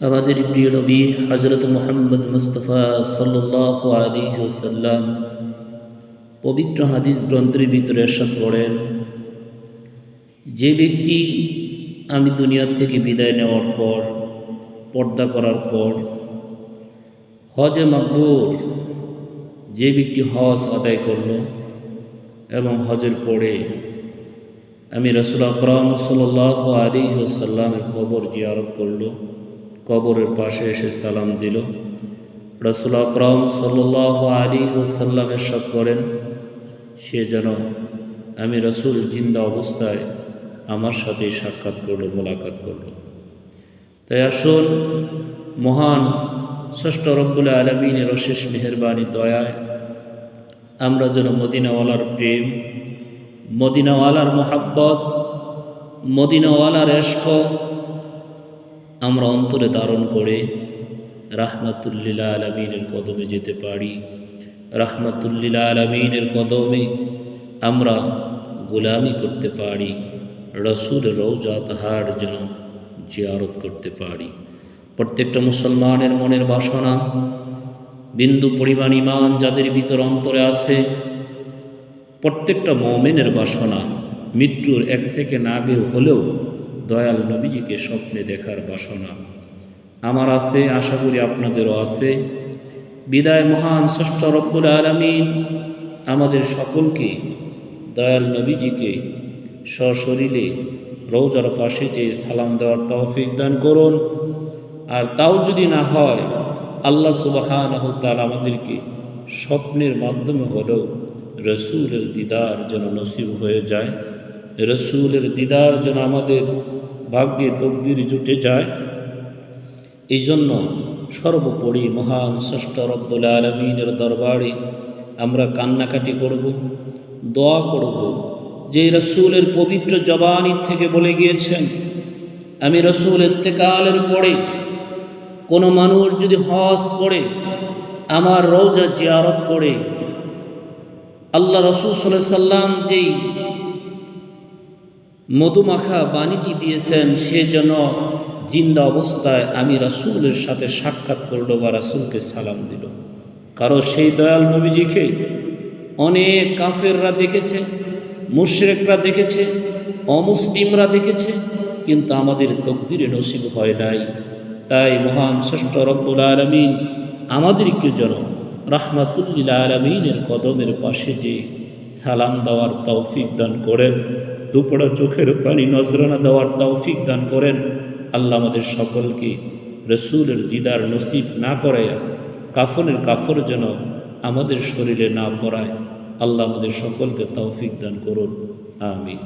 আমাদের প্রিয় নবী হযরত মুহাম্মদ মুস্তাফা সাল্লাল্লাহু আলাইহি ওয়াসাল্লাম পবিত্র হাদিস গ্রন্থের ভিতরে ইরশাদ করেন, যে ব্যক্তি আমি দুনিয়া থেকে বিদায় নেওয়ার পর, পর্দা করার পর হজে মাকবুর, যে ব্যক্তি হজ আদায় করল এবং হজের পরে আমি রাসূল আকরাম সাল্লাল্লাহু আলাইহি ওয়াসাল্লামের কবর জিয়ারত করল, কবরের পাশে এসে সালাম দিল, রাসূল আকরাম সাল্লাল্লাহু আলাইহি ওয়াসাল্লাম ইরশাদ করেন, সে যেন আমি রাসূল জিন্দা অবস্থায় আমার সাথে সাক্ষাৎ করল, মোলাকাত করল। তাই আসুন, মহান ষষ্ঠ রব্বুল আলামিনের অশেষ মেহেরবানি দয়ায় আমরা যেন মদিনাওয়ালার প্রেম, মদিনাওয়ালার মোহাব্বত, মদিনাওয়ালার ইশক আমরা অন্তরে ধারণ করে রাহমাতুল লিল আলামিনের কদমে যেতে পারি। রাহমাতুল লিল আলামিনের কদমে আমরা গোলামি করতে পারি, রাসূলের রওজা তাহার যেন জিয়ারত করতে পারি। প্রত্যেকটা মুসলমানের মনের বাসনা, বিন্দু পরিমাণ ঈমান যাদের ভিতর অন্তরে আছে, প্রত্যেকটা মুমিনের বাসনা মৃত্যুর এক সেকেন্ড আগে হলেও দয়াল নবীজিকে স্বপ্নে দেখার বাসনা আমার আছে, আশা করি আপনাদেরও আছে। বিদায় মহান ষষ্ঠ রব্বুল আলামিন আমাদের সকলকে দয়াল নবীজিকে সশরীরে রওজার পাশে যে সালাম দেওয়ার তৌফিক দান করুন। আর তাও যদি না হয়, আল্লাহ সুবহানাহু ওয়া তাআলা আমাদেরকে স্বপ্নের মাধ্যমে হলেও রসুলের দিদার যেন নসিব হয়ে যায়, রসুলের দিদার যেন আমাদের ভাগ্যে তকদির জুটে যায়। এই জন্য সর্বোপরি মহান ষষ্ঠ রব্বুল আলামিনের দরবারে আমরা কান্নাকাটি করব, দোয়া করব, যে রসুলের পবিত্র জবানি থেকে বলে গিয়েছেন, আমি রসুল ইন্তেকালের পরে কোনো মানুষ যদি হজ করে আমার রওজা জিয়ারত করে, আল্লাহ রসুল সাল্লাল্লাহু আলাইহি সাল্লাম যেই মধুমাখা বাণীটি দিয়েছেন, সে যেন জিন্দা অবস্থায় আমি রাসূলের সাথে সাক্ষাৎ করলো বা রাসূলকে সালাম দিল। কারণ সেই দয়াল নবীজিকে অনেক কাফেররা দেখেছে, মুশরিকরা দেখেছে, অমুসলিমরা দেখেছে, কিন্তু আমাদের তকদিরে নসিব হয় নাই। তাই মহান ষষ্ঠ রব্বুল আলামিন আমাদেরকে যেন রাহমাতুল লিল আলামিনের কদমের পাশে যে সালাম দেওয়ার তৌফিক দান করেন, দুপড়া চোখের পানি নজরানা দেওয়ার তৌফিক দান করেন। আল্লাহ আমাদের সকলকে রসুলের দিদার নসিব না করায় কাফনের কাফর যেন আমাদের শরীরে না পড়ায়। আল্লাহ আমাদের সকলকে তৌফিক দান করুন, আমিন।